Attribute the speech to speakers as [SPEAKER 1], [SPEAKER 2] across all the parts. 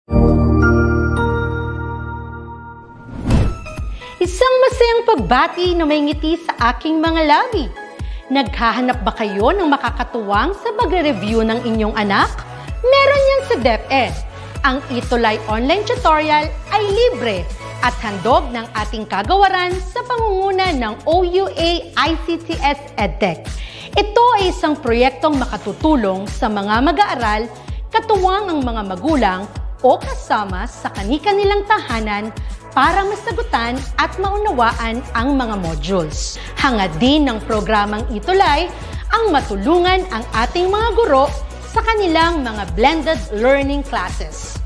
[SPEAKER 1] Isang masayang pagbati na may ngiti sa aking mga labi. Naghahanap ba kayo ng makakatuwang sa pagre-review ng inyong anak? Meron yan sa DepEd. Ang ETUlay online tutorial ay libre at handog ng ating kagawaran sa pangunguna ng OUA ICTS EdTech. Ito ay isang proyektong makatutulong sa mga mag-aaral, katuwang ang mga magulang o kasama sa kani-kanilang tahanan para masagutan at maunawaan ang mga modules. Hangad din ng programang ETUlay ang matulungan ang ating mga guro sa kanilang mga blended learning classes.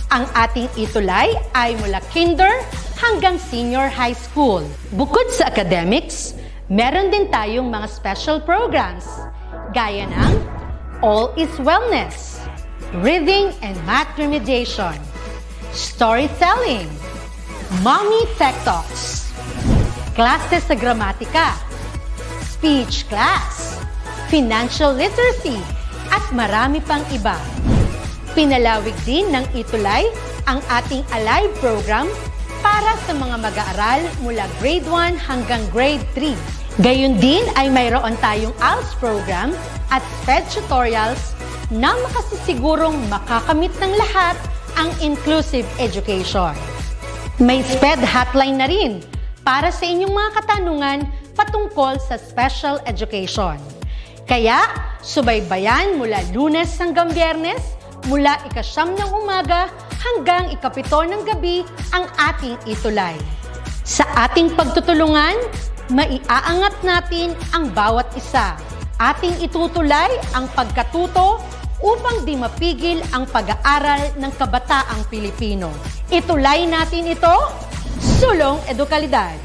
[SPEAKER 1] Ang ating ETUlay ay mula kinder hanggang senior high school. Bukod sa academics, meron din tayong mga special programs gaya ng All is Wellness, Reading and Math Remediation, Storytelling, Mommy Tech Talks, Classes sa Gramatika, Speech Class, Financial Literacy, at marami pang iba. Pinalawig din ng ETUlay ang ating Alive program para sa mga mag-aaral mula grade 1 hanggang grade 3. Gayun din ay mayroon tayong ALS program at SPED tutorials na makasisigurong makakamit ng lahat ang inclusive education. May SPED hotline na rin para sa inyong mga katanungan patungkol sa special education. Kaya, subaybayan mula Lunes hanggang Biyernes, mula 9:00 ng umaga hanggang 7:00 ng gabi ang ating ETUlay. Sa ating pagtutulungan, maiaangat natin ang bawat isa. Ating itutulay ang pagkatuto upang di mapigil ang pag-aaral ng kabataang Pilipino. Itulay natin ito, sulong edukalidad.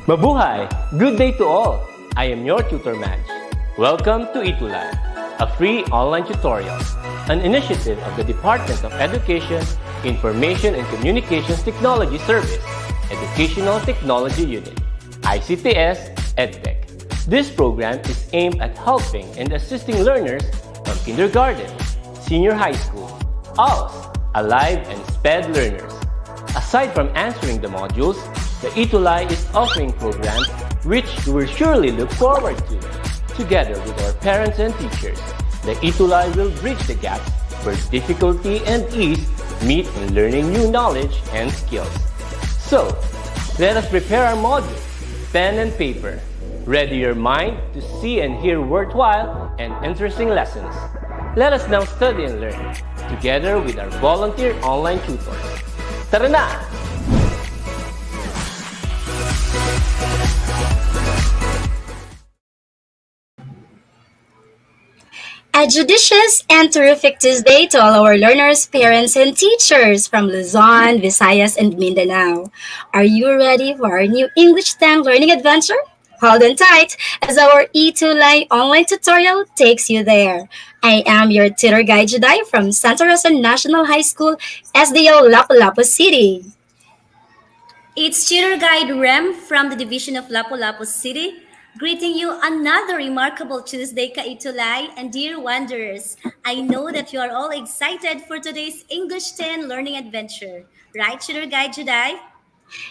[SPEAKER 2] Mabuhay! Good day to all! I am your tutor Madge. Welcome to ETUlay, a free online tutorial, an initiative of the Department of Education, Information and Communications Technology Service, Educational Technology Unit, ICTS EdTech. This program is aimed at helping and assisting learners from kindergarten, senior high school, ALS, Alive, and SPED learners. Aside from answering the modules, the ETUlay is offering programs which you will surely look forward to. Together with our parents and teachers, the ETUlay will bridge the gaps where difficulty and ease meet in learning new knowledge and skills. So, let us prepare our modules, pen and paper. Ready your mind to see and hear worthwhile and interesting lessons. Let us now study and learn, together with our volunteer online tutors. Tara na!
[SPEAKER 3] A judicious and terrific Tuesday to all our learners, parents, and teachers from Luzon, Visayas, and Mindanao. Are you ready for our new English Tang learning adventure? Hold on tight as our ETUlay online tutorial takes you there. I am your tutor guide Juday from Santa Rosa National High School, SDO Lapu-Lapu City.
[SPEAKER 4] It's tutor guide Rem from the Division of Lapu-Lapu City, Greeting you another remarkable Tuesday, Kaitulay and dear wanderers. I know that you are all excited for today's English 10 learning adventure. Right, Tutor Guide Juday?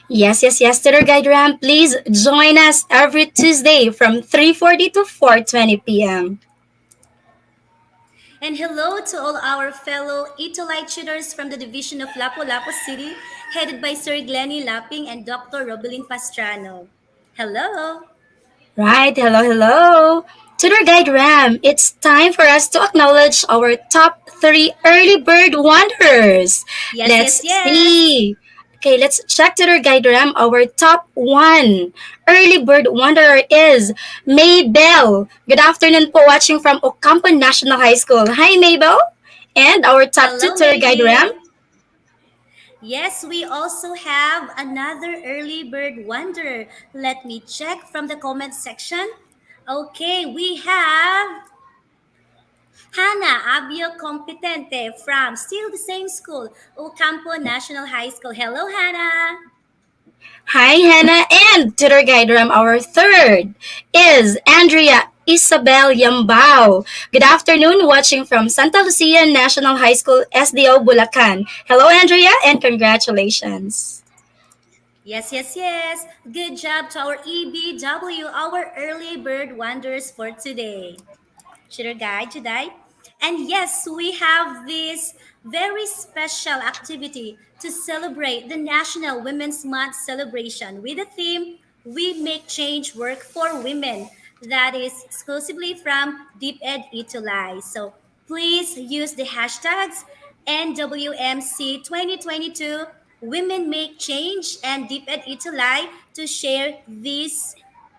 [SPEAKER 3] Yes, Tutor Guide Ram. Please join us every Tuesday from 3:40 to 4:20 p.m.
[SPEAKER 4] And hello to all our fellow ETUlay tutors from the division of Lapu-Lapu City, headed by Sir Glenny Lapping and Dr. Robeline Pastrano. Hello!
[SPEAKER 3] Right, hello. Tutor Guide Ram, it's time for us to acknowledge our top three early bird wanderers.
[SPEAKER 4] Yes, yes,
[SPEAKER 3] Let's
[SPEAKER 4] yes!
[SPEAKER 3] see. Okay, let's check Tutor Guide Ram. Our top one early bird wanderer is Maybell. Good afternoon po, watching from Ocampo National High School. Hi, Maybell. And our top two
[SPEAKER 4] Hello,
[SPEAKER 3] Tutor Guide Ram.
[SPEAKER 4] maybe! Yes, we also have another early bird wonder. Let me check from the comment section. Okay, we have Hannah Abio Competente from still the same school, Ocampo National High School. Hello, Hannah.
[SPEAKER 3] Hi, Hannah. And Tutor Guide Ram, our third is Andrea Isabel Yambao. Good afternoon, watching from Santa Lucia National High School, SDO Bulacan. Hello, Andrea, and congratulations.
[SPEAKER 4] Yes, yes, yes. Good job to our EBW, our early bird wonders for today. Shooter guide today. And yes, we have this very special activity to celebrate the National Women's Month celebration with the theme We Make Change Work for Women. That is exclusively from DepEd ETUlay. So please use the hashtags NWMC 2022 Women Make Change and DepEd ETUlay to share this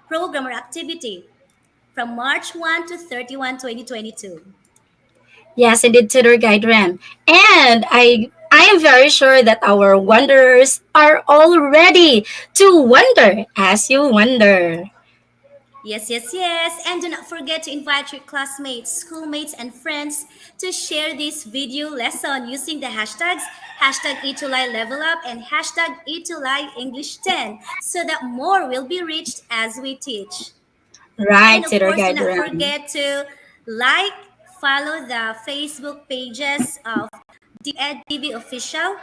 [SPEAKER 4] program or activity from March 1 to 31, 2022.
[SPEAKER 3] Yes, indeed, Tutor Guide Ram. And I am very sure that our wanderers are all ready to wonder as you wonder.
[SPEAKER 4] Yes, yes, yes. And do not forget to invite your classmates, schoolmates, and friends to share this video lesson using the hashtags #ETUlay Level Up and #ETUlay English 10 so that more will be reached as we teach.
[SPEAKER 3] Right,
[SPEAKER 4] And of
[SPEAKER 3] Tutor
[SPEAKER 4] course, do
[SPEAKER 3] Guide
[SPEAKER 4] not
[SPEAKER 3] Ram.
[SPEAKER 4] forget to like, follow the Facebook pages of DepEd TV Official,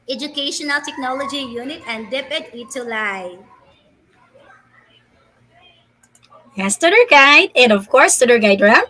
[SPEAKER 4] Educational Technology Unit, and DepEd ETUlay.
[SPEAKER 3] Yes, Tutor Guide. And of course, Tutor Guide Ram.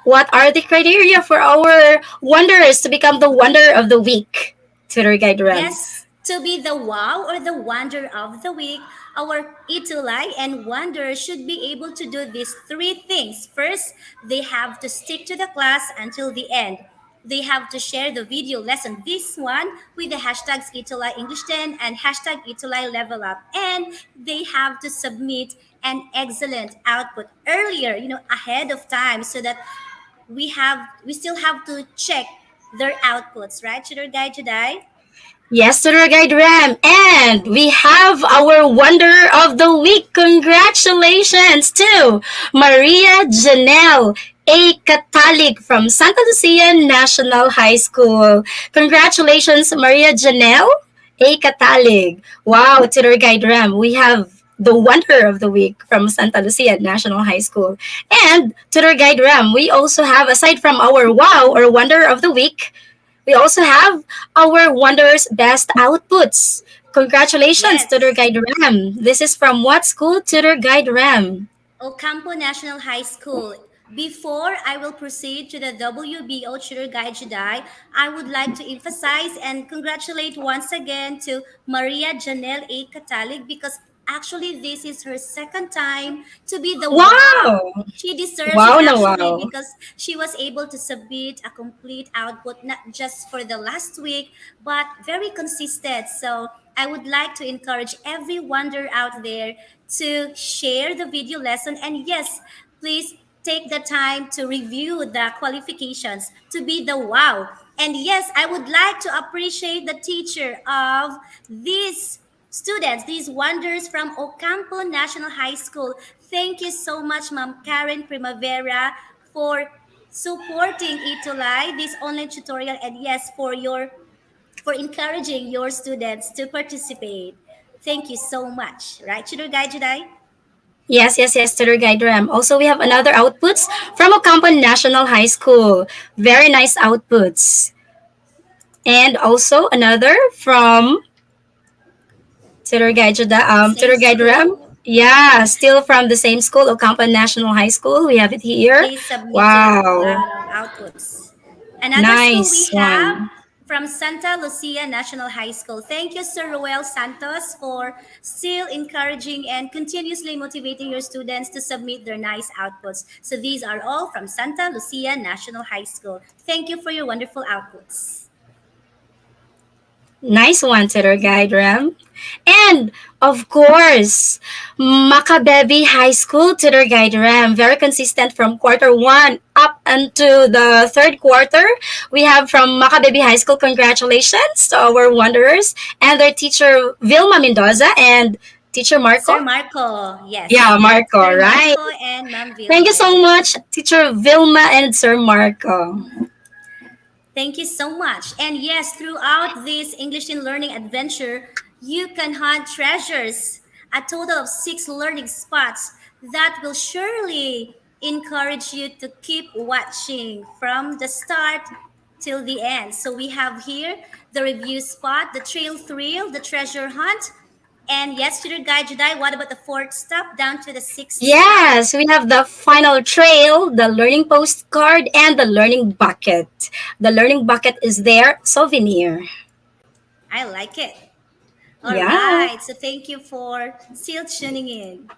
[SPEAKER 3] What are the criteria for our wanderers to become the wonder of the week? Tutor Guide Ram.
[SPEAKER 4] Yes, to be the wow or the wonder of the week, our Itulay and wonder should be able to do these three things. First, they have to stick to the class until the end. They have to share the video lesson, this one, with the hashtags Itulay English 10 and #Itulay Level Up. And they have to submit an excellent output earlier, ahead of time so that we still have to check their outputs, right? Tutor Guide today.
[SPEAKER 3] Yes, Tutor Guide Ram. And we have our Wonder of the Week. Congratulations to Maria Janelle A. Catalic from Santa Lucia National High School. Congratulations, Maria Janelle A. Catalic. Wow, Tutor Guide Ram. We have the Wonder of the Week from Santa Lucia National High School. And Tutor Guide Ram, we also have, aside from our Wow or Wonder of the Week, we also have our Wonders Best Outputs. Congratulations, Tutor
[SPEAKER 4] Yes.
[SPEAKER 3] Guide Ram. This is from what school, Tutor Guide Ram?
[SPEAKER 4] Ocampo National High School. Before I will proceed to the WBO Tutor Guide Jedi, I would like to emphasize and congratulate once again to Maria Janelle A. Catalic because actually this is her second time to be the wow.
[SPEAKER 3] Wow!
[SPEAKER 4] She deserves it
[SPEAKER 3] Wow na
[SPEAKER 4] actually
[SPEAKER 3] wow.
[SPEAKER 4] because she was able to submit a complete output not just for the last week but very consistent. So I would like to encourage every wonder out there to share the video lesson. And yes, please take the time to review the qualifications to be the wow. And yes, I would like to appreciate the teacher of these students, these wonders from Ocampo National High School. Thank you so much, Ma'am Karen Primavera, for supporting Itulay, this online tutorial, and yes, for encouraging your students to participate. Thank you so much. Right, Tutor Guide today?
[SPEAKER 3] Yes, Tutor Guide Ram. Also, we have another outputs from Ocampo National High School. Very nice outputs. And also another from
[SPEAKER 4] The same
[SPEAKER 3] Tutor Guide Ram.
[SPEAKER 4] school.
[SPEAKER 3] Yeah, still from the same school, Ocampo National High School. We have it here.
[SPEAKER 4] They submitted a
[SPEAKER 3] Wow,
[SPEAKER 4] lot of outputs. Another school we
[SPEAKER 3] nice
[SPEAKER 4] have
[SPEAKER 3] one.
[SPEAKER 4] from Santa Lucia National High School. Thank you, Sir Roel Santos, for still encouraging and continuously motivating your students to submit their nice outputs. So these are all from Santa Lucia National High School. Thank you for your wonderful outputs.
[SPEAKER 3] Nice one, Tutor Guide Ram. And of course, Macabebe High School Tutor Guide Ram, very consistent from quarter one up until the third quarter. We have from Macabebe High School, congratulations to our wanderers and their teacher Vilma Mendoza and teacher Marco.
[SPEAKER 4] Sir Marco, yes.
[SPEAKER 3] Yeah, Marco,
[SPEAKER 4] Sir
[SPEAKER 3] right?
[SPEAKER 4] Marco and Ma'am
[SPEAKER 3] Thank you
[SPEAKER 4] Vilma,
[SPEAKER 3] so
[SPEAKER 4] yes.
[SPEAKER 3] much, teacher Vilma and Sir Marco.
[SPEAKER 4] Thank you so much. And yes, throughout this English in Learning adventure, you can hunt treasures, a total of 6 learning spots that will surely encourage you to keep watching from the start till the end. So we have here the review spot, the trail thrill, the treasure hunt, and yes, Tutor Guide Jedi, what about the fourth stop down to the sixth spot?
[SPEAKER 3] Yes, we have the final trail, the learning postcard, and the learning bucket. The learning bucket is their souvenir.
[SPEAKER 4] I like it. All
[SPEAKER 3] Yeah,
[SPEAKER 4] right. So thank you for still tuning in.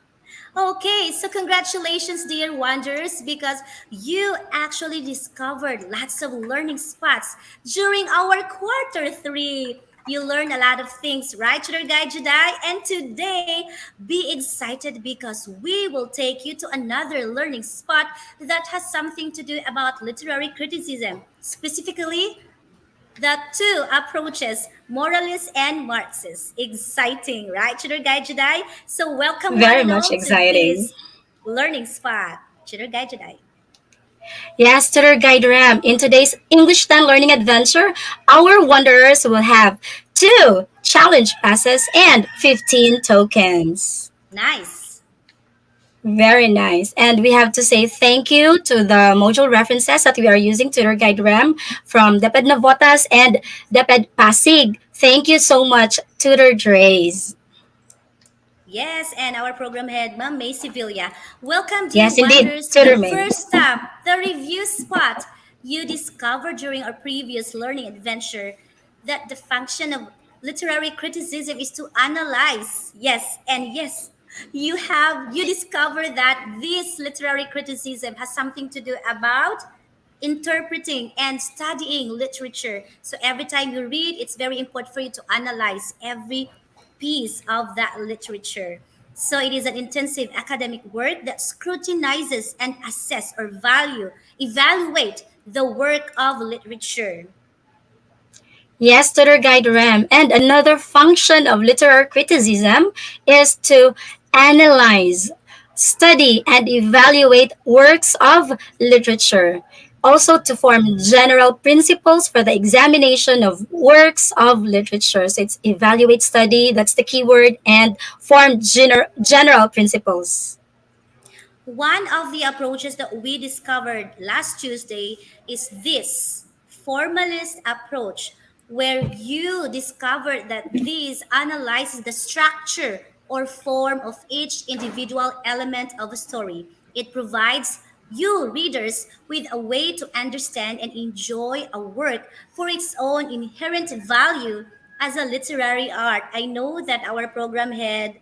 [SPEAKER 4] Okay, so congratulations, dear Wanderers, because you actually discovered lots of learning spots during our quarter 3. You learned a lot of things, right, Tutor Guide Jedi? And today, be excited because we will take you to another learning spot that has something to do about literary criticism, specifically the two approaches, moralist and Marxist. Exciting, right, Tutor Guide Jedi? So welcome one
[SPEAKER 3] very
[SPEAKER 4] and
[SPEAKER 3] much
[SPEAKER 4] all to
[SPEAKER 3] exciting.
[SPEAKER 4] this learning spot. Tutor Guide Jedi.
[SPEAKER 3] Yes, Tutor Guide Ram. In today's English 10 learning adventure, our wanderers will have 2 challenge passes and 15 tokens.
[SPEAKER 4] Nice.
[SPEAKER 3] Very nice. And we have to say thank you to the module references that we are using, Tutor Guide Ram from DepEd Navotas and DepEd Pasig. Thank you so much, Tutor Drays.
[SPEAKER 4] Yes, and our program head, Ma'am May Sevilla. Welcome, dear
[SPEAKER 3] Yes, indeed,
[SPEAKER 4] wanderers, to the
[SPEAKER 3] Tutor May.
[SPEAKER 4] first stop, the review spot. You discovered during our previous learning adventure that the function of literary criticism is to analyze. Yes, and yes, you discover that this literary criticism has something to do about interpreting and studying literature. So every time you read, it's very important for you to analyze every piece of that literature. So it is an intensive academic work that scrutinizes and assess or evaluate the work of literature.
[SPEAKER 3] Yes, Tutor Guide Ram. And another function of literary criticism is to analyze, study, and evaluate works of literature. Also, to form general principles for the examination of works of literature. So it's evaluate, study, that's the key word, and form general principles.
[SPEAKER 4] One of the approaches that we discovered last Tuesday is this formalist approach, where you discovered that this analyzes the structure or form of each individual element of a story. It provides you, readers, with a way to understand and enjoy a work for its own inherent value as a literary art. I know that our program head,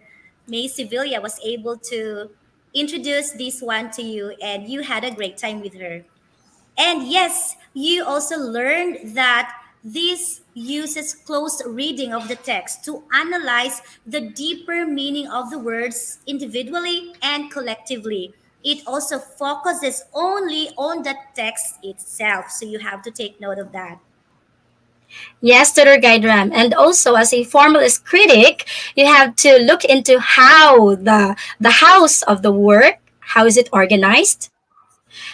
[SPEAKER 4] May Sevilla, was able to introduce this one to you and you had a great time with her. And yes, you also learned that this uses close reading of the text to analyze the deeper meaning of the words individually and collectively. It also focuses only on the text itself. So you have to take note of that.
[SPEAKER 3] Yes, Tutor Guide Ram. And also, as a formalist critic, you have to look into how the house of the work, how is it organized?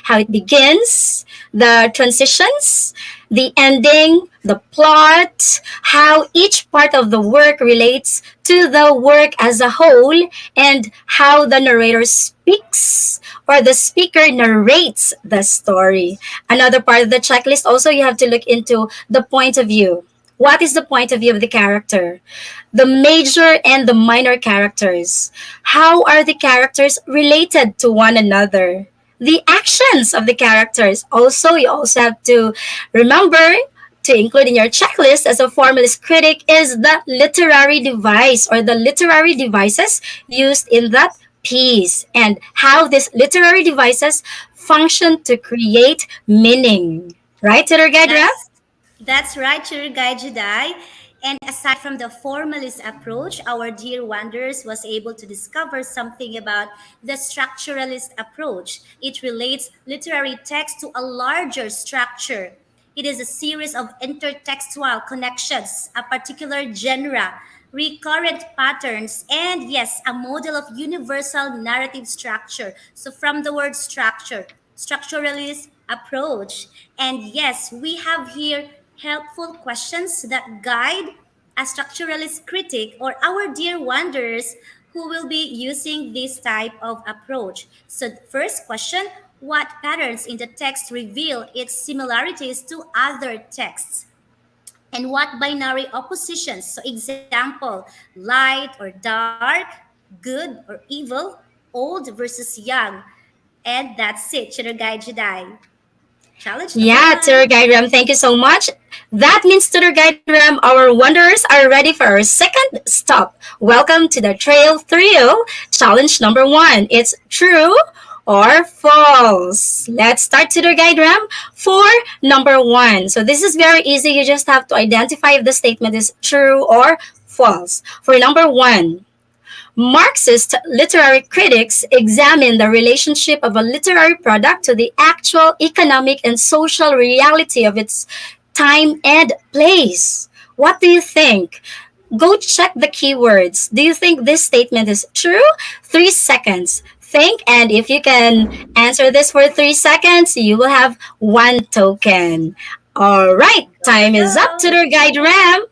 [SPEAKER 3] how it begins, the transitions, the ending, the plot, how each part of the work relates to the work as a whole, and how the narrator speaks or the speaker narrates the story. Another part of the checklist also, you have to look into the point of view. What is the point of view of the character? The major and the minor characters. How are the characters related to one another? The actions of the characters. Also, you also have to remember to include in your checklist as a formalist critic is the literary device or the literary devices used in that piece and how these literary devices function to create meaning. Right, Tutor Guide Rep?
[SPEAKER 4] That's right, Tour Guide Jedi. And aside from the formalist approach, our dear wanderers was able to discover something about the structuralist approach. It relates literary text to a larger structure. It is a series of intertextual connections, a particular genre, recurrent patterns, and yes, a model of universal narrative structure. So, from the word structure, structuralist approach. And yes, we have here helpful questions that guide a structuralist critic or our dear wanderers who will be using this type of approach. So, first question: what patterns in the text reveal its similarities to other texts? And what binary oppositions? So, example, light or dark, good or evil, old versus young. And that's it, Shadow Guide Jedi. Challenge number
[SPEAKER 3] Yeah, Tour
[SPEAKER 4] one.
[SPEAKER 3] Guide Ram, thank you so much. That means, Tour Guide Ram, our wanderers are ready for our second stop. Welcome to the Trail Trio. Challenge number one. It's true or false. Let's start, Tour Guide Ram, for number one. So this is very easy. You just have to identify if the statement is true or false. For number one, Marxist literary critics examine the relationship of a literary product to the actual economic and social reality of its time and place. What do you think? Go check the keywords. Do you think this statement is true? 3 seconds. Think, and if you can answer this for 3 seconds, you will have one token. All right,
[SPEAKER 4] Go,
[SPEAKER 3] time is up to
[SPEAKER 4] go.
[SPEAKER 3] the guide Ram.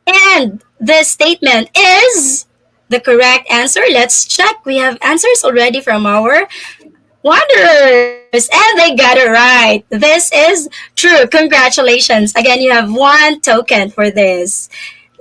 [SPEAKER 3] And the statement is the correct answer. Let's check. We have answers already from our wanderers, and they got it right. This is true. Congratulations. Again, you have one token for this.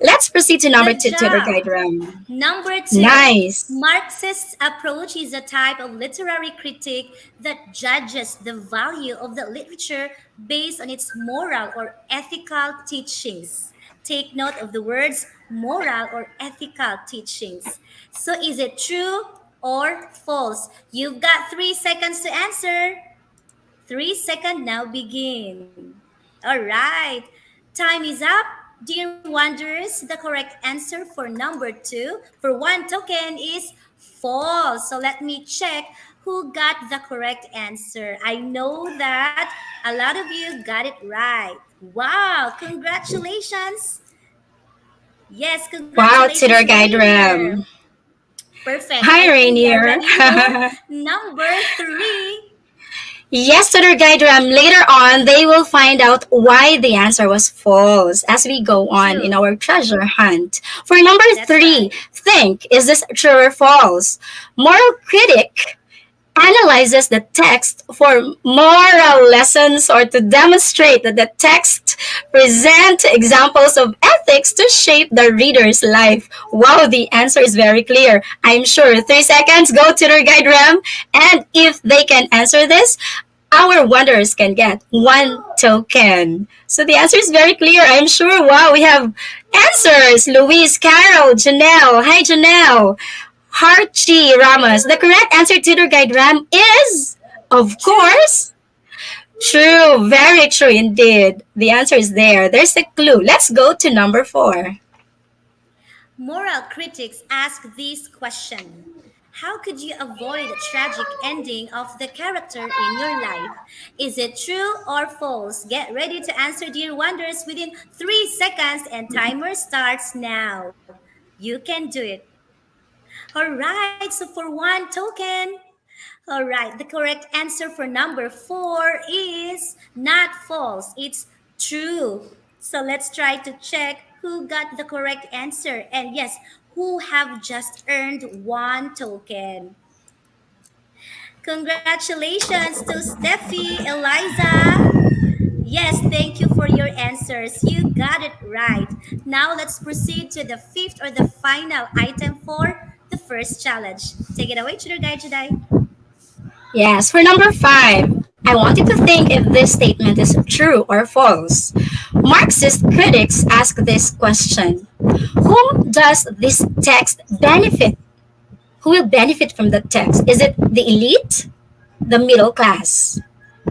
[SPEAKER 3] Let's proceed to number
[SPEAKER 4] Good
[SPEAKER 3] two, Tutor
[SPEAKER 4] job.
[SPEAKER 3] Guide Ram.
[SPEAKER 4] Number two,
[SPEAKER 3] Nice.
[SPEAKER 4] Marxist approach is a type of literary critique that judges the value of the literature based on its moral or ethical teachings. Take note of the words moral or ethical teachings. So, is it true or false? You've got 3 seconds to answer. 3 seconds now begin. All right. Time is up. Dear wanderers, the correct answer for number two for one token is false. So let me check who got the correct answer. I know that a lot of you got it right. Wow, congratulations. Yes,
[SPEAKER 3] Wow,
[SPEAKER 4] congratulations,
[SPEAKER 3] Tutor Guide
[SPEAKER 4] Rainier.
[SPEAKER 3] Ram.
[SPEAKER 4] Perfect. I
[SPEAKER 3] Hi,
[SPEAKER 4] think we are
[SPEAKER 3] Rainier.
[SPEAKER 4] ready for number three.
[SPEAKER 3] Yes, to their guide Ram, later on, they will find out why the answer was false as we go on in
[SPEAKER 4] True.
[SPEAKER 3] our treasure hunt. For number
[SPEAKER 4] That's
[SPEAKER 3] three,
[SPEAKER 4] right.
[SPEAKER 3] think, is this true or false? Moral critic analyzes the text for moral lessons or to demonstrate that the text present examples of ethics to shape the reader's life. Wow, the answer is very clear. I'm sure. 3 seconds, go to their guide Ram. And if they can answer this, our wanderers can get one token. So the answer is very clear, I'm sure. Wow, we have answers. Luis, Carol, Janelle. Hi, Janelle. Harchi Ramos. The correct answer, Tutor Guide Ram, is, of
[SPEAKER 4] True.
[SPEAKER 3] course, true. Very true indeed. The answer is there. There's a clue. Let's go to number four.
[SPEAKER 4] Moral critics ask this question: how could you avoid a tragic ending of the character in your life? Is it true or false? Get ready to answer, dear wonders, within 3 seconds, and timer starts now. You can do it. All right, so for one token, All right, the correct answer for number four is not false, it's true. So let's try to check who got the correct answer. And yes, who have just earned one token. Congratulations to Steffi, Eliza. Yes, thank you for your answers. You got it right. Now let's proceed to the fifth or the final item for the first challenge. Take it away, Tutor Guide Jedi.
[SPEAKER 3] Yes, for number 5, I want you to think if this statement is true or false. Marxist critics ask this question: whom does this text benefit? Who will benefit from the text? Is it the elite? The middle class?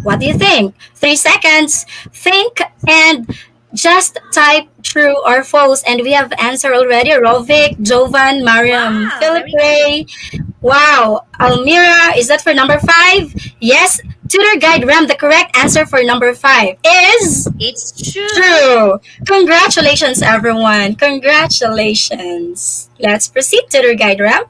[SPEAKER 3] What do you think? 3 seconds. Think and just type true or false. And we have answer already. Rovik, Jovan, Mariam,
[SPEAKER 4] Wow,
[SPEAKER 3] Philip
[SPEAKER 4] very good.
[SPEAKER 3] Ray. Wow. Almira, is that for number 5? Yes. Tutor Guide Ram, the correct answer for number 5 is
[SPEAKER 4] It's true.
[SPEAKER 3] true. Congratulations, everyone. Congratulations. Let's proceed, Tutor Guide Ram.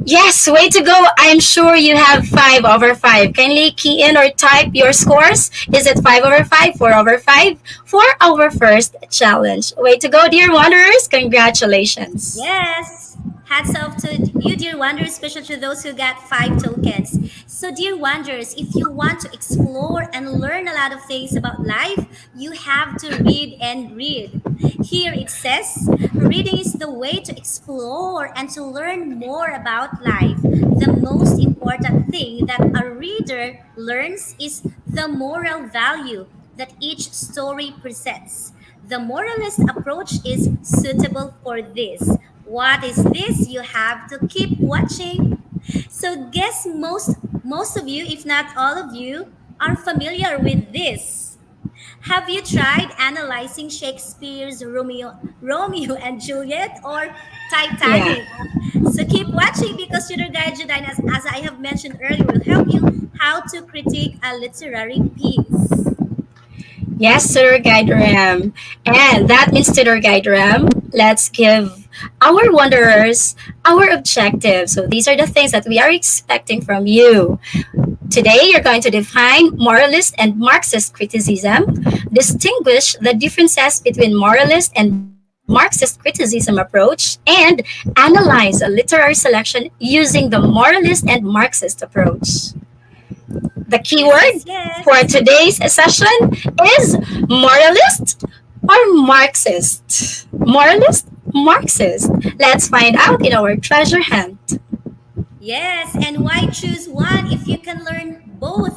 [SPEAKER 3] Yes, way to go. I'm sure you have 5 over 5. Kindly key in or type your scores. Is it 5 over 5, 4 over 5 for our first challenge? Way to go, dear wanderers. Congratulations.
[SPEAKER 4] Yes. Hats off to you, dear Wanderers, especially to those who got 5 tokens. So, dear Wanderers, if you want to explore and learn a lot of things about life, you have to read and read. Here it says, reading is the way to explore and to learn more about life. The most important thing that a reader learns is the moral value that each story presents. The moralist approach is suitable for this. What is this? You have to keep watching. So guess most of you, if not all of you, are familiar with this. Have you tried analyzing Shakespeare's Romeo and Juliet or
[SPEAKER 3] Yeah.
[SPEAKER 4] Titanic? So keep watching because Tutor Guide Jedi, as I have mentioned earlier, will help you how to critique a literary piece.
[SPEAKER 3] Yes, Tutor Guide Ram. And that means, Tutor Guide Ram, let's give our wanderers our objectives. So these are the things that we are expecting from you. Today, you're going to define moralist and Marxist criticism, distinguish the differences between moralist and Marxist criticism approach, and analyze a literary selection using the moralist and Marxist approach. The
[SPEAKER 4] Yes,
[SPEAKER 3] keyword
[SPEAKER 4] yes,
[SPEAKER 3] for
[SPEAKER 4] yes.
[SPEAKER 3] today's session is moralist or Marxist. Moralist, Marxist. Let's find out in our treasure hunt.
[SPEAKER 4] Yes, and why choose one if you can learn both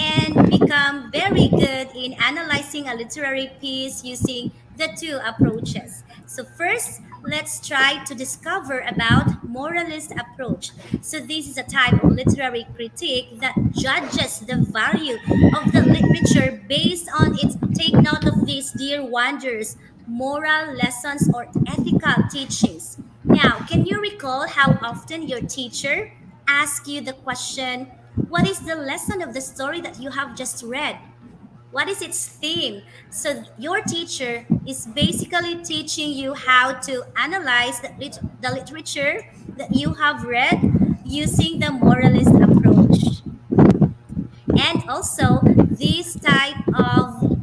[SPEAKER 4] and become very good in analyzing a literary piece using the two approaches? So first, let's try to discover about moralist approach. So this is a type of literary critique that judges the value of the literature based on its, take note of this, dear wanderers, moral lessons or ethical teachings. Now, can you recall how often your teacher asks you the question, what is the lesson of the story that you have just read? What is its theme? So, your teacher is basically teaching you how to analyze the literature that you have read using the moralist approach. And also, this type of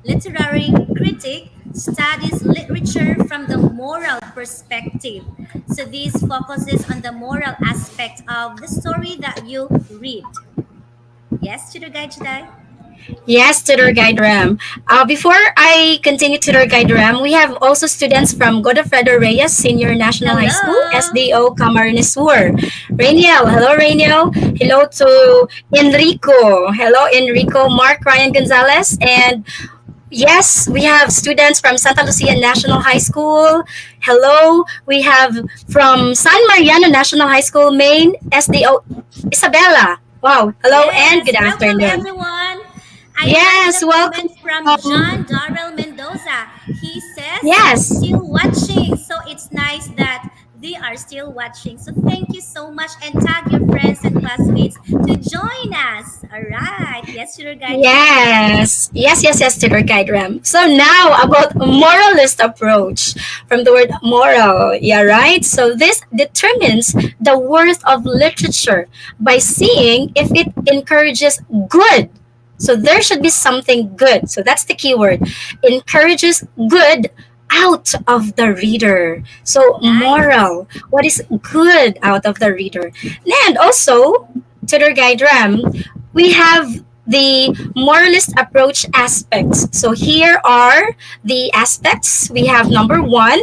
[SPEAKER 4] literary critic studies literature from the moral perspective. So this focuses on the moral aspect of the story that you read. Yes, Tutor Guide Jedi?
[SPEAKER 3] Yes, Tutor Guide Ram. Before I continue, Tutor Guide Ram, we have also students from Godofredo Reyes Senior National High School,
[SPEAKER 4] Hello.
[SPEAKER 3] SDO Camarines Sur. Rainiel, hello Rainiel. Hello to Enrico. Hello Enrico, Mark Ryan Gonzalez, and yes, we have students from Santa Lucia National High School. Hello, we have from San Mariano National High School, Maine, SDO Isabella. Wow, hello and
[SPEAKER 4] Yes,
[SPEAKER 3] good
[SPEAKER 4] welcome
[SPEAKER 3] afternoon.
[SPEAKER 4] everyone. I like
[SPEAKER 3] Yes,
[SPEAKER 4] the
[SPEAKER 3] welcome.
[SPEAKER 4] comment from John Darrell Mendoza. He says,
[SPEAKER 3] Yes,
[SPEAKER 4] still watching. So it's nice that they are still watching. So thank you so much and tag your friends and classmates to join us. All right. Yes, your guide today.
[SPEAKER 3] Yes, Tutor Guide Ram. So now about moralist approach from the word moral. Yeah, right? So this determines the worth of literature by seeing if it encourages good. So there should be something good. So that's the key word. Encourages good out of the reader. So
[SPEAKER 4] Nice.
[SPEAKER 3] moral. What is good out of the reader? And also, Tutor Guide Ram, we have the moralist approach aspects. So here are the aspects. We have number one,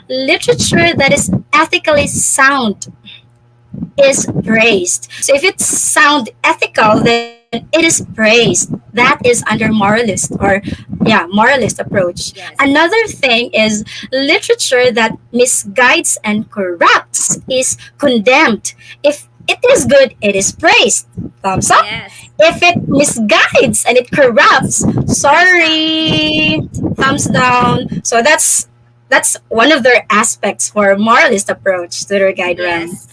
[SPEAKER 3] literature that is ethically sound is praised. So if it's sound ethical, then it is praised. That is under moralist or moralist approach.
[SPEAKER 4] Yes.
[SPEAKER 3] Another thing is literature that misguides and corrupts is condemned. If it is good, it is praised. Thumbs up.
[SPEAKER 4] Yes.
[SPEAKER 3] If it misguides and it corrupts,
[SPEAKER 4] Thumbs down.
[SPEAKER 3] sorry, thumbs down. So that's one of their aspects for moralist approach to their guide RAM.
[SPEAKER 4] Yes.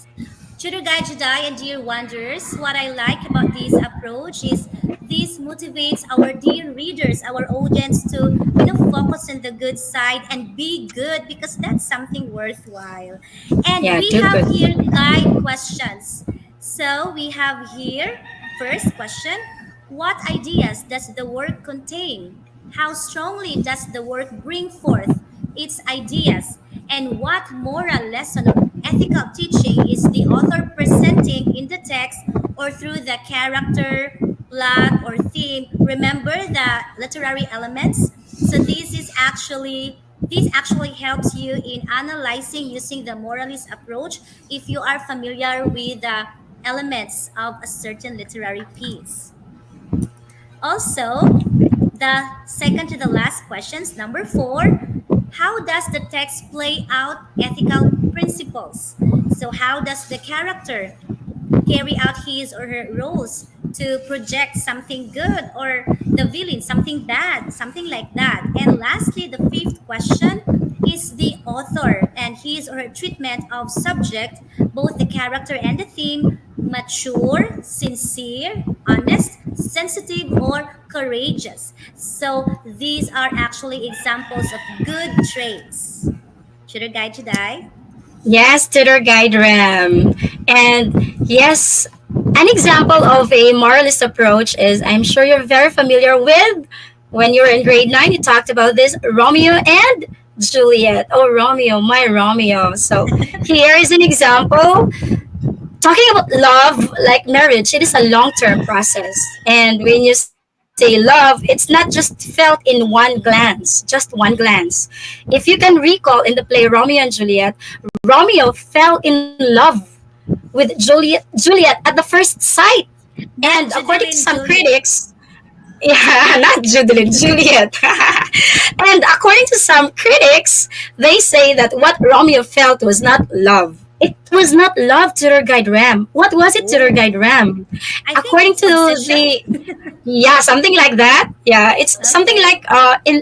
[SPEAKER 4] Tutor Guide Jedi and dear wonders, what I like about this approach is this motivates our dear readers, our audience to focus on the good side and be good because that's something worthwhile. And
[SPEAKER 3] Yeah,
[SPEAKER 4] we
[SPEAKER 3] do
[SPEAKER 4] have
[SPEAKER 3] good.
[SPEAKER 4] here guide questions. So we have here first question, what ideas does the work contain? How strongly does the work bring forth its ideas? And what moral lesson or ethical teaching is the author presenting in the text or through the character, plot, or theme? Remember the literary elements? So this actually helps you in analyzing using the moralist approach if you are familiar with the elements of a certain literary piece. Also, the second to the last questions, number 4, how does the text play out ethical principles? So, how does the character carry out his or her roles to project something good or the villain something bad, something like that? And lastly, the fifth question is the author and his or her treatment of subject, both the character and the theme, mature, sincere, honest, sensitive, or courageous. So these are actually examples of good traits. Should I guide you, Dai?
[SPEAKER 3] Yes, tutor guide RAM. And yes, an example of a moralist approach is I'm sure you're very familiar with when you were in grade 9, you talked about this Romeo and Juliet. Oh, Romeo, my Romeo. So here is an example. Talking about love, like marriage, it is a long term process. And when you say love, it's not just felt in one glance, just one glance. If you can recall in the play Romeo and Juliet, Romeo fell in love with Juliet at the first sight. And
[SPEAKER 4] Not
[SPEAKER 3] according to
[SPEAKER 4] Judeline
[SPEAKER 3] some
[SPEAKER 4] Juliet.
[SPEAKER 3] critics, yeah, not Judeline, Juliet. And according to some critics, they say that what Romeo felt was not love. It was not love to their guide Ram. What was it to their
[SPEAKER 4] Oh,
[SPEAKER 3] guide Ram?
[SPEAKER 4] I think
[SPEAKER 3] According
[SPEAKER 4] it's
[SPEAKER 3] to
[SPEAKER 4] obsession.
[SPEAKER 3] the yeah, something like that. Yeah, it's something
[SPEAKER 4] Okay.
[SPEAKER 3] like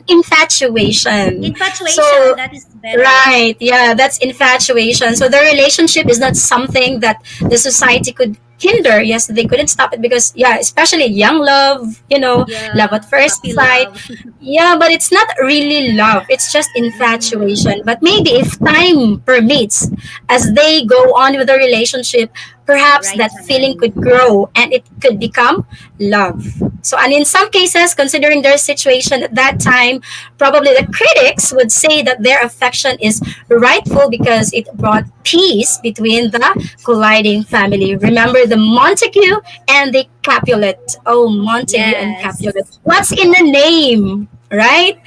[SPEAKER 3] infatuation.
[SPEAKER 4] Infatuation,
[SPEAKER 3] So
[SPEAKER 4] that is better.
[SPEAKER 3] right, yeah, that's infatuation. So the relationship is not something that the society could hinder. Yes, they couldn't stop it because yeah, especially young love, love
[SPEAKER 4] Yeah,
[SPEAKER 3] at first
[SPEAKER 4] puppy
[SPEAKER 3] sight.
[SPEAKER 4] love.
[SPEAKER 3] Yeah, but it's not really love. It's just
[SPEAKER 4] Mm,
[SPEAKER 3] infatuation. But maybe if time permits, as they go on with the relationship, perhaps
[SPEAKER 4] right
[SPEAKER 3] that feeling
[SPEAKER 4] time.
[SPEAKER 3] could grow and it could become love. So, and in some cases, considering their situation at that time, probably the critics would say that their affection is rightful because it brought peace between the colliding family. Remember the Montague and the Capulet. Oh, Montague and Capulet.
[SPEAKER 4] Yes.
[SPEAKER 3] What's in the name? Right?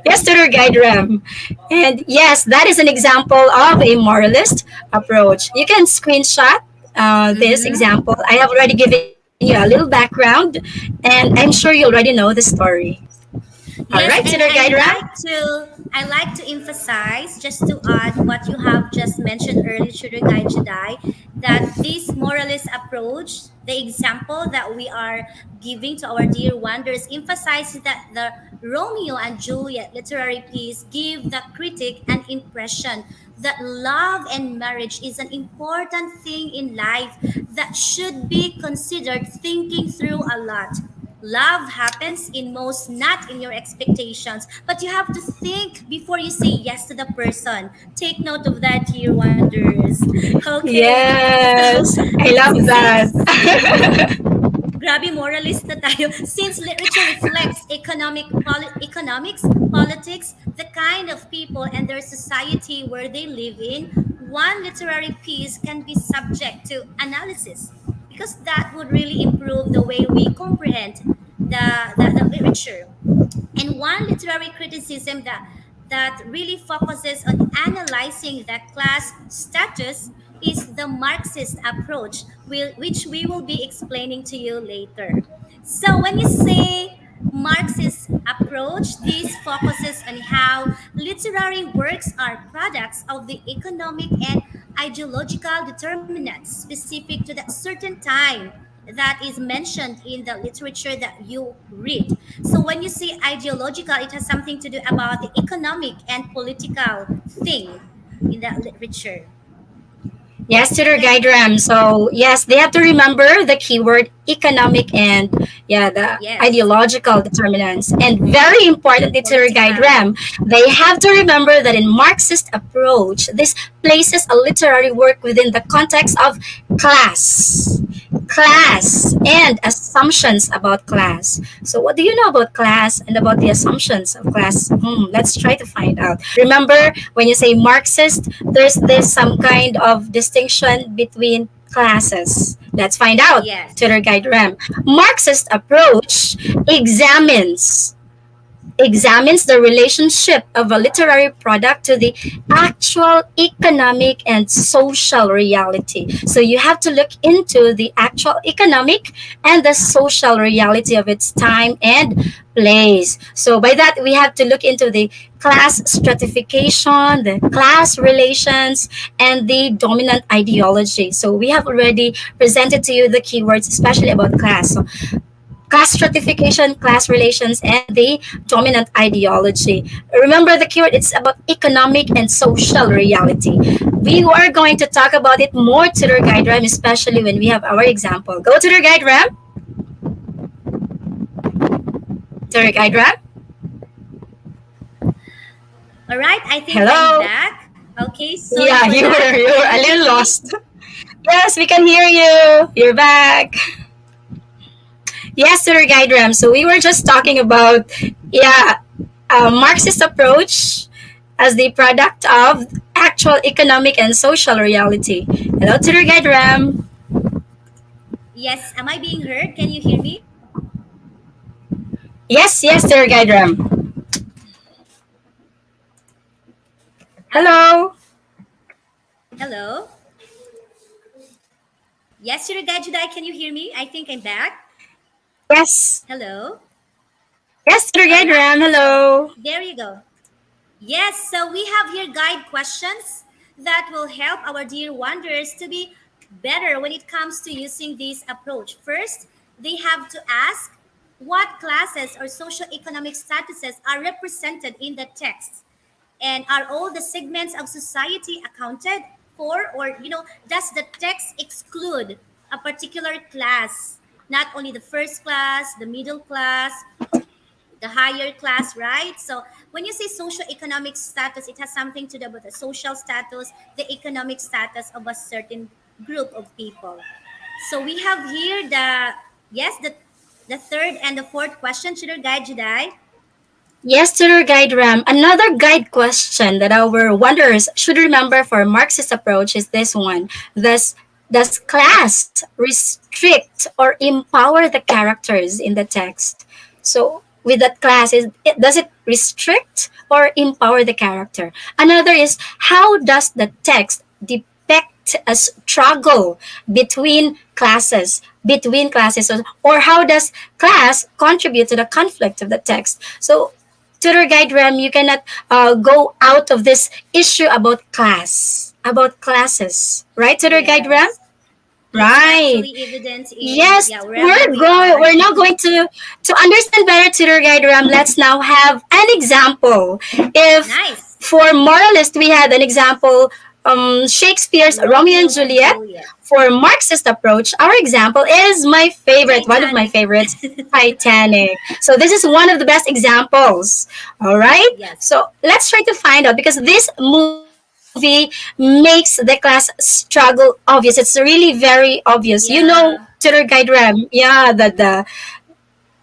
[SPEAKER 3] Yes, tutor guide Ram. And yes, that is an example of a moralist approach. You can screenshot this
[SPEAKER 4] Mm-hmm.
[SPEAKER 3] example. I have already given you a little background, and I'm sure you already know the story. All
[SPEAKER 4] Yes,
[SPEAKER 3] right,
[SPEAKER 4] and
[SPEAKER 3] tutor guide Ram.
[SPEAKER 4] I like to emphasize, just to add what you have just mentioned earlier, Sugar Guide Jedi, that this moralist approach, the example that we are giving to our dear wonders, emphasizes that the Romeo and Juliet literary piece give the critic an impression that love and marriage is an important thing in life that should be considered thinking through a lot. Love happens in most, not in your expectations, but you have to think before you say yes to the person. Take note of that, dear wonders. Okay, so
[SPEAKER 3] Yes, I love
[SPEAKER 4] since
[SPEAKER 3] that.
[SPEAKER 4] grabe moralist na tayo. Since literature reflects economics, politics, the kind of people and their society where they live in, one literary piece can be subject to analysis because that would really improve the way we comprehend the literature. And one literary criticism that really focuses on analyzing the class status is the Marxist approach, which we will be explaining to you later. So when you say Marxist approach, this focuses on how literary works are products of the economic and ideological determinants specific to that certain time that is mentioned in the literature that you read. So when you say ideological, it has something to do about the economic and political thing in that literature.
[SPEAKER 3] Yes, tutor
[SPEAKER 4] Okay?
[SPEAKER 3] guide Ram. So yes, they have to remember the keyword economic and yeah, the
[SPEAKER 4] Yes.
[SPEAKER 3] ideological determinants. And very importantly, tutor guide
[SPEAKER 4] Political.
[SPEAKER 3] Ram, they have to remember that in Marxist approach, this places a literary work within the context of class. Class and assumptions about class. So what do you know about class and about the assumptions of class? Let's try to find out. Remember when you say Marxist, there's this some kind of distinction between classes. Let's find out.
[SPEAKER 4] Yes.
[SPEAKER 3] Tutor Guide Ram. Marxist approach examines examines the relationship of a literary product to the actual economic and social reality. So you have to look into the actual economic and the social reality of its time and place. So by that, we have to look into the class stratification, the class relations, and the dominant ideology. So we have already presented to you the keywords, especially about class. So class stratification, class relations, and the dominant ideology. Remember the keyword, it's about economic and social reality. We are going to talk about it more to their guide RAM, especially when we have our example. Go to their guide RAM. To their guide RAM.
[SPEAKER 4] All right. I think I'm
[SPEAKER 3] Hello.
[SPEAKER 4] back. Okay. Sorry
[SPEAKER 3] Yeah,
[SPEAKER 4] for that.
[SPEAKER 3] you were
[SPEAKER 4] Can
[SPEAKER 3] a
[SPEAKER 4] you hear
[SPEAKER 3] little
[SPEAKER 4] me?
[SPEAKER 3] lost. Yes, we can hear you. You're back. Yes, to their guide RAM. So we were just talking about yeah, Marxist approach as the product of actual economic and social reality. Hello, Tutor Guide Ram.
[SPEAKER 4] Yes. Am I being heard? Can you hear me?
[SPEAKER 3] Yes, yes, Tutor Guide Ram.
[SPEAKER 4] Okay.
[SPEAKER 3] Hello.
[SPEAKER 4] Hello. Yes, Sugar Guy Jedi, can you hear me? I think I'm back.
[SPEAKER 3] Yes.
[SPEAKER 4] Hello.
[SPEAKER 3] Yes, Tutor
[SPEAKER 4] All
[SPEAKER 3] Guide
[SPEAKER 4] right.
[SPEAKER 3] Ram.
[SPEAKER 4] So
[SPEAKER 3] Hello.
[SPEAKER 4] there you go. Yes, so we have here guide questions that will help our dear wanderers to be better when it comes to using this approach. First, they have to ask what classes or socioeconomic statuses are represented in the text, and are all the segments of society accounted for, or does the text exclude a particular class, not only the first class, the middle class, the higher class, right? So when you say socioeconomic status, it has something to do with the social status, the economic status of a certain group of people. So we have here the third and the fourth question. Should our guide Jedi?
[SPEAKER 3] Yes, Tutor Guide Ram. Another guide question that our wanderers should remember for Marxist approach is this one. Does class restrict or empower the characters in the text? So with that class, does it restrict or empower the character? Another is how does the text depict a struggle between classes, or how does class contribute to the conflict of the text? So Tutor Guide Ram, you cannot go out of this issue about classes, right, Tutor Guide Ram?
[SPEAKER 4] Yes. It's
[SPEAKER 3] Right.
[SPEAKER 4] actually evident in,
[SPEAKER 3] Yes,
[SPEAKER 4] yeah, wherever we
[SPEAKER 3] we're
[SPEAKER 4] are.
[SPEAKER 3] now going to understand better Tutor Guide Ram. Let's now have an example. If
[SPEAKER 4] Nice.
[SPEAKER 3] for moralist we had an example, Shakespeare's Romeo and
[SPEAKER 4] Romeo and
[SPEAKER 3] Juliet.
[SPEAKER 4] Juliet.
[SPEAKER 3] For Marxist approach, our example is my favorite, one of my
[SPEAKER 4] Titanic.
[SPEAKER 3] favorites, Titanic. So this is one of the best examples. All right.
[SPEAKER 4] Yes.
[SPEAKER 3] So let's try to find out because this movie makes the class struggle obvious. It's really very obvious. You know,
[SPEAKER 4] Yeah.
[SPEAKER 3] Tutor Guide Ram. Yeah, the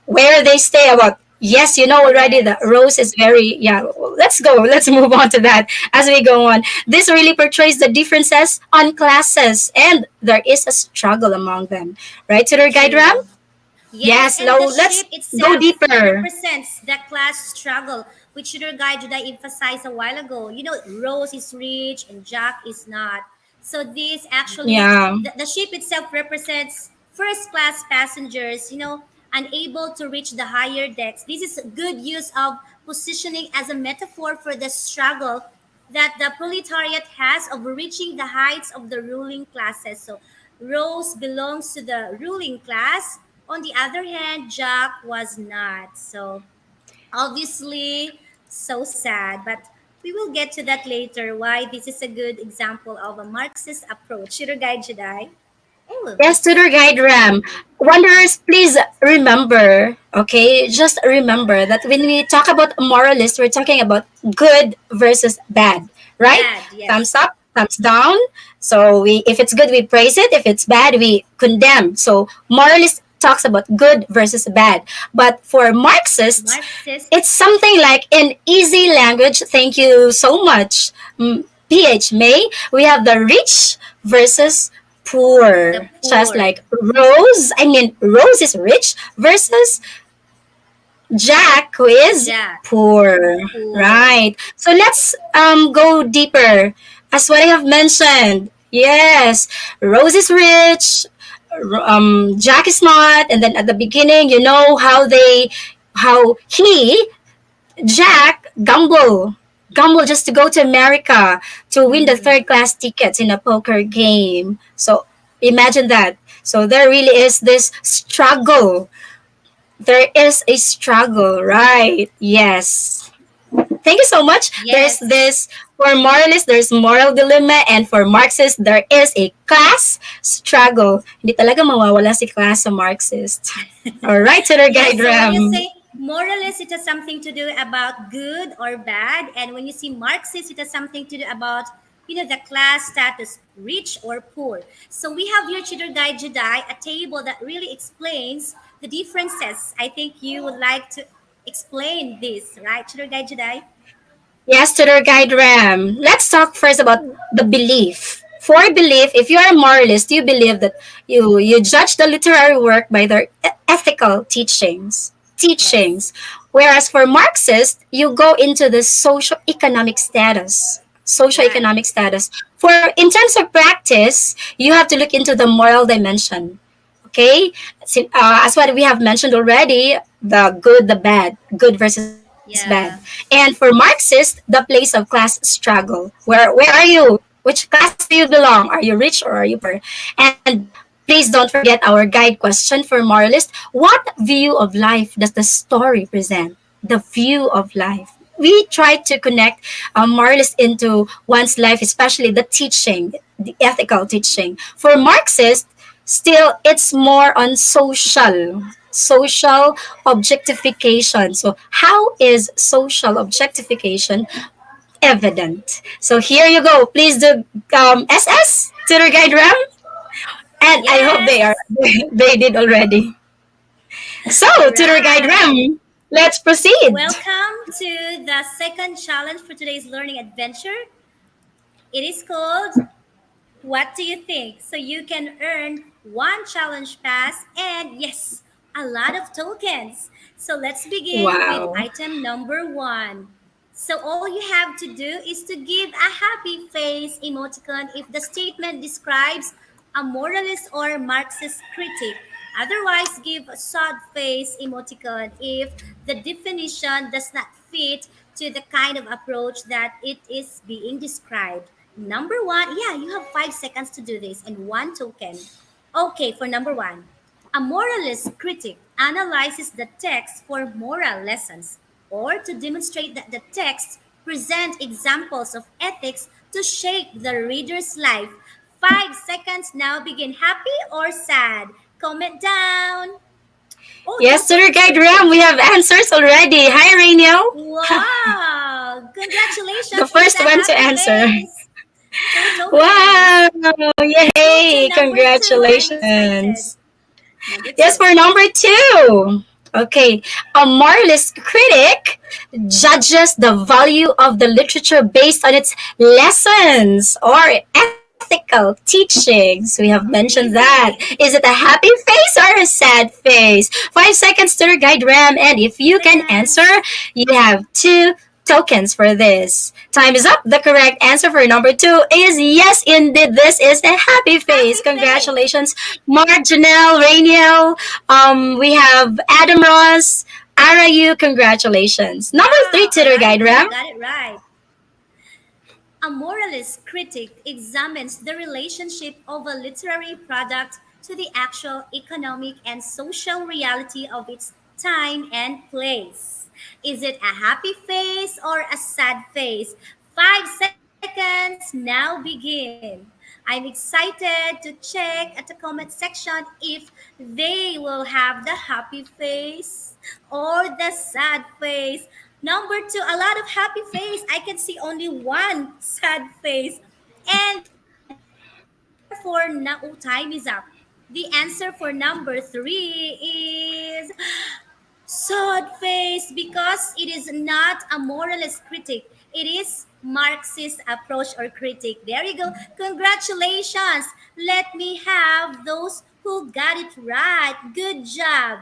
[SPEAKER 3] where they stay about. Yes, you know already the
[SPEAKER 4] Correct.
[SPEAKER 3] Rose is very, yeah. Let's go. Let's move on to that as we go on. This really portrays the differences on classes, and there is a struggle among them. Right, Tutor Guide Ram?
[SPEAKER 4] True. Yes,
[SPEAKER 3] Yes.
[SPEAKER 4] and
[SPEAKER 3] Now
[SPEAKER 4] the
[SPEAKER 3] let's
[SPEAKER 4] ship
[SPEAKER 3] go
[SPEAKER 4] itself
[SPEAKER 3] deeper.
[SPEAKER 4] represents the class struggle, which your guide that I emphasized a while ago. You know, Rose is rich and Jack is not. So this actually,
[SPEAKER 3] Yeah.
[SPEAKER 4] the ship itself represents first class passengers, unable to reach the higher decks. This is good use of positioning as a metaphor for the struggle that the proletariat has of reaching the heights of the ruling classes. So Rose belongs to the ruling class. On the other hand, Jack was not. So obviously, so sad. But we will get to that later. Why this is a good example of a Marxist approach. Should I guide Jedi? Oh,
[SPEAKER 3] Yes,
[SPEAKER 4] it's
[SPEAKER 3] Tutor Guide Ram.
[SPEAKER 4] lovely.
[SPEAKER 3] Wanderers, please remember, okay? Just remember that when we talk about moralist, we're talking about good versus bad, right?
[SPEAKER 4] Bad,
[SPEAKER 3] Thumbs
[SPEAKER 4] yes.
[SPEAKER 3] up, thumbs down. So we, if it's good, we praise it. If it's bad, we condemn. So moralist talks about good versus bad. But for Marxists,
[SPEAKER 4] Marxist,
[SPEAKER 3] it's something like in easy language. Thank you so much, PH May. We have the rich versus
[SPEAKER 4] the
[SPEAKER 3] poor. Just
[SPEAKER 4] poor,
[SPEAKER 3] like Rose, I mean, Rose is rich versus Jack, who is
[SPEAKER 4] Jack,
[SPEAKER 3] poor.
[SPEAKER 4] poor.
[SPEAKER 3] Right. So let's go deeper. As what I have mentioned. Yes, Rose is rich. Jack is not. And then at the beginning, you know how he Jack gamble just to go to America to win the
[SPEAKER 4] Mm,
[SPEAKER 3] third class tickets in a poker game. So imagine that. So there really is this struggle. There is a struggle, right? Yes. Thank you so much. There's
[SPEAKER 4] yes.
[SPEAKER 3] this for moralists, there's moral dilemma, and for Marxists, there is a class struggle. Hindi talaga mawawala si class sa Marxist. All right, Tutor
[SPEAKER 4] Yes,
[SPEAKER 3] Guide
[SPEAKER 4] so when you
[SPEAKER 3] Ram.
[SPEAKER 4] say moralist, it has something to do about good or bad. And when you see Marxist, it has something to do about, the class status, rich or poor. So we have here, Tutor Guide Jedi, a table that really explains the differences. I think you would like to explain this, right, Tutor Guide Jedi?
[SPEAKER 3] Yes, Tutor Guide Ram. Let's talk first about the belief. For belief, if you are a moralist, you believe that you judge the literary work by their ethical
[SPEAKER 4] Yes.
[SPEAKER 3] teachings. Whereas for Marxist, you go into the socio-economic status.
[SPEAKER 4] Right.
[SPEAKER 3] Socio-economic status. For in terms of practice, you have to look into the moral dimension. Okay, as what we have mentioned already, the good, the bad, good versus bad.
[SPEAKER 4] Yeah.
[SPEAKER 3] And for Marxists, the place of class struggle. Where are you? Which class do you belong? Are you rich or are you poor? And please don't forget our guide question for moralists. What view of life does the story present? The view of life. We try to connect moralists into one's life, especially the teaching, the ethical teaching. For Marxists, still it's more on social objectification. So how is social objectification evident? So here you go. Please do SS Tutor Guide Ram, and I hope they are
[SPEAKER 4] Yes.
[SPEAKER 3] they did already. So
[SPEAKER 4] All
[SPEAKER 3] Tutor Guide
[SPEAKER 4] right.
[SPEAKER 3] Ram, let's proceed.
[SPEAKER 4] Welcome to the second challenge for today's learning adventure. It is called What Do You Think? So you can earn one challenge pass and, yes, a lot of tokens. So let's begin with
[SPEAKER 3] Wow.
[SPEAKER 4] item number one. So all you have to do is to give a happy face emoticon if the statement describes a moralist or Marxist critic. Otherwise, give a sad face emoticon if the definition does not fit to the kind of approach that it is being described. Number one, yeah, you have 5 seconds to do this and one token. Okay, for number one, a moralist critic analyzes the text for moral lessons or to demonstrate that the text present examples of ethics to shape the reader's life. 5 seconds now begin. Happy or sad? Comment down. Oh,
[SPEAKER 3] Yes,
[SPEAKER 4] don't
[SPEAKER 3] tour guide
[SPEAKER 4] answer
[SPEAKER 3] Ram, we
[SPEAKER 4] first.
[SPEAKER 3] have answers already. Hi, Rainiel.
[SPEAKER 4] Wow!
[SPEAKER 3] The
[SPEAKER 4] Congratulations, it's
[SPEAKER 3] first
[SPEAKER 4] a
[SPEAKER 3] one to
[SPEAKER 4] happy
[SPEAKER 3] answer.
[SPEAKER 4] face. Two tokens.
[SPEAKER 3] Wow!
[SPEAKER 4] Move to
[SPEAKER 3] Yay!
[SPEAKER 4] number two. I'm excited.
[SPEAKER 3] Congratulations.
[SPEAKER 4] Number
[SPEAKER 3] Yes,
[SPEAKER 4] two.
[SPEAKER 3] for number two. Okay, a moralist critic judges the value of the literature based on its lessons or ethical teachings. We have mentioned that.
[SPEAKER 4] Easy.
[SPEAKER 3] Is it a happy face or a sad face? 5 seconds to the guide Ram, and if you can answer,
[SPEAKER 4] Seconds.
[SPEAKER 3] you have two tokens for this. Time is up. The correct answer for number two is yes, indeed. This is a happy face.
[SPEAKER 4] Happy face.
[SPEAKER 3] Congratulations, Mark, Janelle, Rainiel. We have Adam Ross, Arayu. Congratulations. Number three,
[SPEAKER 4] Wow,
[SPEAKER 3] Tutor Guide
[SPEAKER 4] Arayu,
[SPEAKER 3] Ram.
[SPEAKER 4] you got it right. A moralist critic examines the relationship of a literary product to the actual economic and social reality of its time and place. Is it a happy face or a sad face? 5 seconds now begin. I'm excited to check at the comment section if they will have the happy face or the sad face. Number two, a lot of happy face. I can see only one sad face. And therefore, now time is up. The answer for number three is sad face because it is not a moralist critic. It is Marxist approach or critic. There you go. Congratulations. Let me have those who got it right. Good job.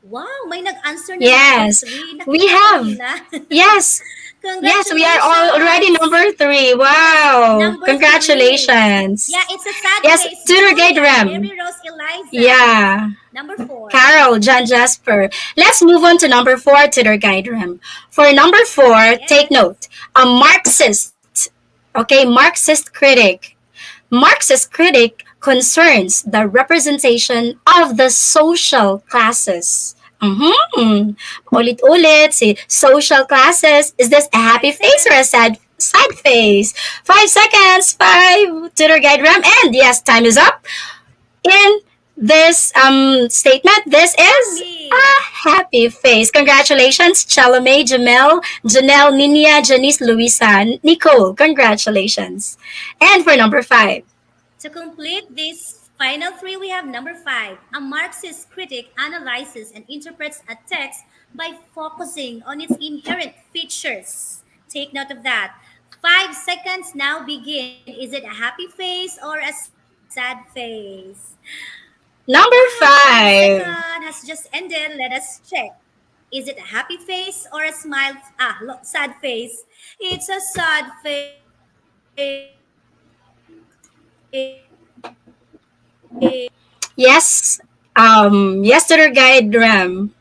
[SPEAKER 4] Wow, may nag-answer na number
[SPEAKER 3] Yes,
[SPEAKER 4] three.
[SPEAKER 3] we
[SPEAKER 4] Nakita ko
[SPEAKER 3] have.
[SPEAKER 4] nila.
[SPEAKER 3] Yes, yes, we are already
[SPEAKER 4] Congratulations.
[SPEAKER 3] number three.
[SPEAKER 4] Yes,
[SPEAKER 3] Wow.
[SPEAKER 4] number three. Yeah,
[SPEAKER 3] Congratulations.
[SPEAKER 4] it's a sad
[SPEAKER 3] Yes,
[SPEAKER 4] face.
[SPEAKER 3] Tutor Guide
[SPEAKER 4] Juliet,
[SPEAKER 3] Ram.
[SPEAKER 4] Mary Rose, Eliza.
[SPEAKER 3] Yeah.
[SPEAKER 4] Number four.
[SPEAKER 3] Carol, John Jasper. Let's move on to number four, Tutor Guide Ram. For number four, take
[SPEAKER 4] Yes.
[SPEAKER 3] note. A Marxist, okay, Marxist critic. Marxist critic concerns the representation of the social classes. Mm-hmm. Ulit-ulit, si social classes. Is this a
[SPEAKER 4] Five
[SPEAKER 3] happy face or a
[SPEAKER 4] seconds.
[SPEAKER 3] sad face? 5 seconds, five, Tutor Guide Ram, and yes, time is up. In this statement, this is
[SPEAKER 4] Happy.
[SPEAKER 3] a happy face. Congratulations, Chalome, Jamel, Janelle, Ninia, Janice, Luisa, Nicole. Congratulations. And for number five,
[SPEAKER 4] To complete this final three, we have number five. A Marxist critic analyzes and interprets a text by focusing on its inherent features. Take note of that. 5 seconds now begin. Is it a happy face or a sad face? Wow,
[SPEAKER 3] number
[SPEAKER 4] 5 seconds
[SPEAKER 3] five.
[SPEAKER 4] has just ended. Let us check. Is it a happy face or a smile? Sad face. It's a sad face.
[SPEAKER 3] Yes, yesterday guide Ram.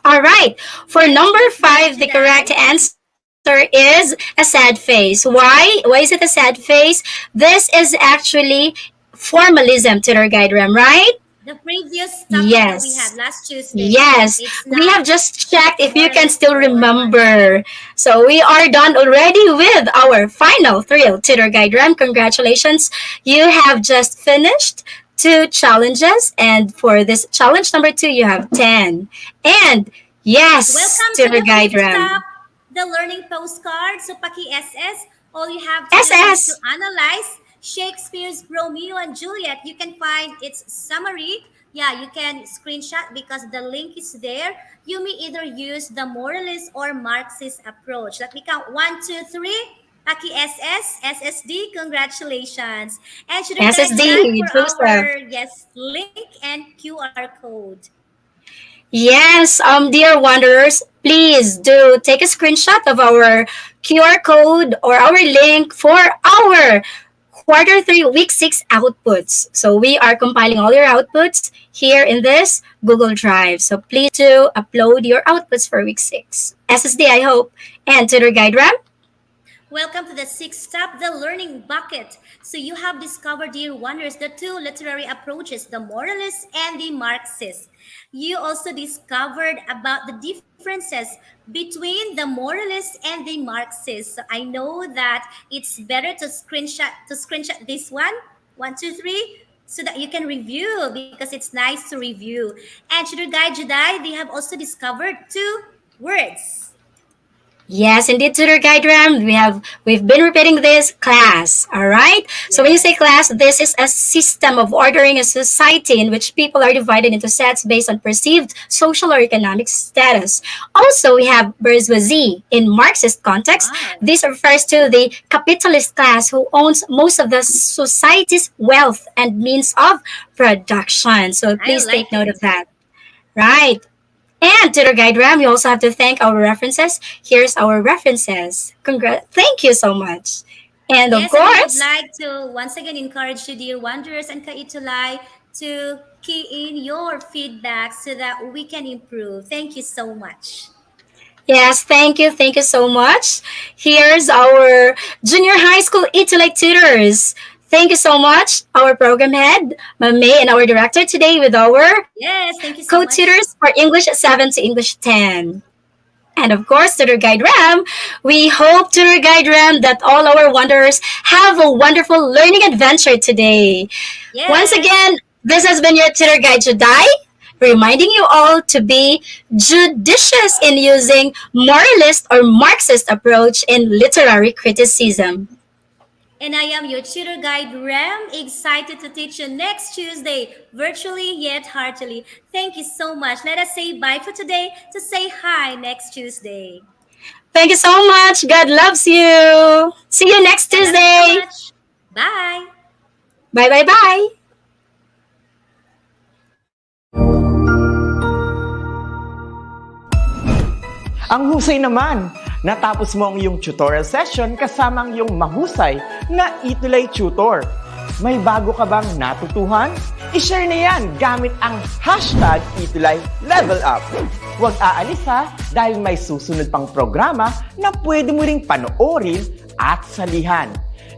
[SPEAKER 3] All right. For number
[SPEAKER 4] Yes, go
[SPEAKER 3] five,
[SPEAKER 4] ahead,
[SPEAKER 3] the correct
[SPEAKER 4] Juday.
[SPEAKER 3] answer is a sad face. Why? Why is it a sad face? This is actually formalism to their guide Ram, right?
[SPEAKER 4] The previous topic that we had
[SPEAKER 3] Yes.
[SPEAKER 4] last Tuesday.
[SPEAKER 3] Yes.
[SPEAKER 4] It's
[SPEAKER 3] We
[SPEAKER 4] not
[SPEAKER 3] have just checked if you can
[SPEAKER 4] moralist
[SPEAKER 3] still
[SPEAKER 4] or Marxist.
[SPEAKER 3] remember. So we are done already with our final thrill tutor guide Ram. Congratulations. You have just finished two challenges. And for this challenge number two, you have 10. And yes,
[SPEAKER 4] Welcome to
[SPEAKER 3] tutor
[SPEAKER 4] the
[SPEAKER 3] guide
[SPEAKER 4] fifth stop,
[SPEAKER 3] Ram.
[SPEAKER 4] the learning postcard. So paki-SS, all you have to do is to
[SPEAKER 3] SS.
[SPEAKER 4] analyze Shakespeare's Romeo and Juliet. You can find its summary. Yeah, you can screenshot because the link is there. You may either use the moralist or Marxist approach. Let me count. One, two, three. Paki SS, SSD, congratulations. And should I guide Juday
[SPEAKER 3] SSD,
[SPEAKER 4] for
[SPEAKER 3] Joseph.
[SPEAKER 4] our yes link and QR code?
[SPEAKER 3] Yes, dear wanderers, please do take a screenshot of our QR code or our link for our quarter 3, week 6 outputs. So we are compiling all your outputs here in this Google Drive. So please do upload your outputs for week 6. SSD, I hope. And tutor guide RAM.
[SPEAKER 4] Welcome to the sixth step, the learning bucket. So you have discovered, dear wonders, the two literary approaches, the moralist and the Marxist. You also discovered about the differences between the moralist and the Marxist. So I know that it's better to screenshot this one, two, three, so that you can review because it's nice to review. And Tutor Guide Jedi, they have also discovered two words.
[SPEAKER 3] Yes, indeed, tutor guide RAM. We've been repeating this class. All right. So when you say class, this is a system of ordering a society in which people are divided into sets based on perceived social or economic status. Also, we have bourgeoisie in Marxist context.
[SPEAKER 4] Wow.
[SPEAKER 3] This refers to the capitalist class who owns most of the society's wealth and means of production. So please
[SPEAKER 4] like
[SPEAKER 3] take note
[SPEAKER 4] it.
[SPEAKER 3] of that. Right. And tutor guide RAM, we also have to thank our references. Here's our references. Thank you so much. And of
[SPEAKER 4] Yes, and I would
[SPEAKER 3] course,
[SPEAKER 4] like to once again encourage you, dear Wanderers and ETUlay, to key in your feedback so that we can improve. Thank you so much.
[SPEAKER 3] yes, thank you. Thank you so much. Here's our junior high school ETUlay tutors. Thank you so much, our program head, Ma'am May, and our director today with our
[SPEAKER 4] Yes, thank you so much.
[SPEAKER 3] co-tutors for English 7 to English 10. And of course, Tutor Guide RAM, we hope, Tutor Guide RAM, that all our wanderers have a wonderful learning adventure today.
[SPEAKER 4] Yes.
[SPEAKER 3] Once again, this has been your Tutor Guide Jedi, reminding you all to be judicious in using moralist or Marxist approach in literary criticism.
[SPEAKER 4] And I am your tutor guide, Ram, excited to teach you next Tuesday, virtually yet heartily. Thank you so much. Let us say bye for today to say hi next Tuesday.
[SPEAKER 3] Thank you so much. God loves you. See you next
[SPEAKER 4] Thank you so
[SPEAKER 3] Tuesday.
[SPEAKER 4] much. Bye.
[SPEAKER 3] Bye, bye, bye.
[SPEAKER 5] Ang husay naman! Natapos mo ang iyong tutorial session kasama ang iyong mahusay na ETUlay tutor. May bago ka bang natutuhan? I-share na yan gamit ang hashtag ETUlay Level Up. Huwag aalis ha dahil may susunod pang programa na pwede mo ring panoorin at salihan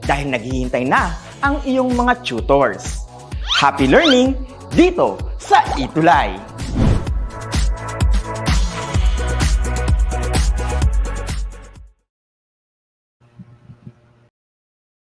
[SPEAKER 5] dahil naghihintay na ang iyong mga tutors. Happy learning dito sa ETUlay!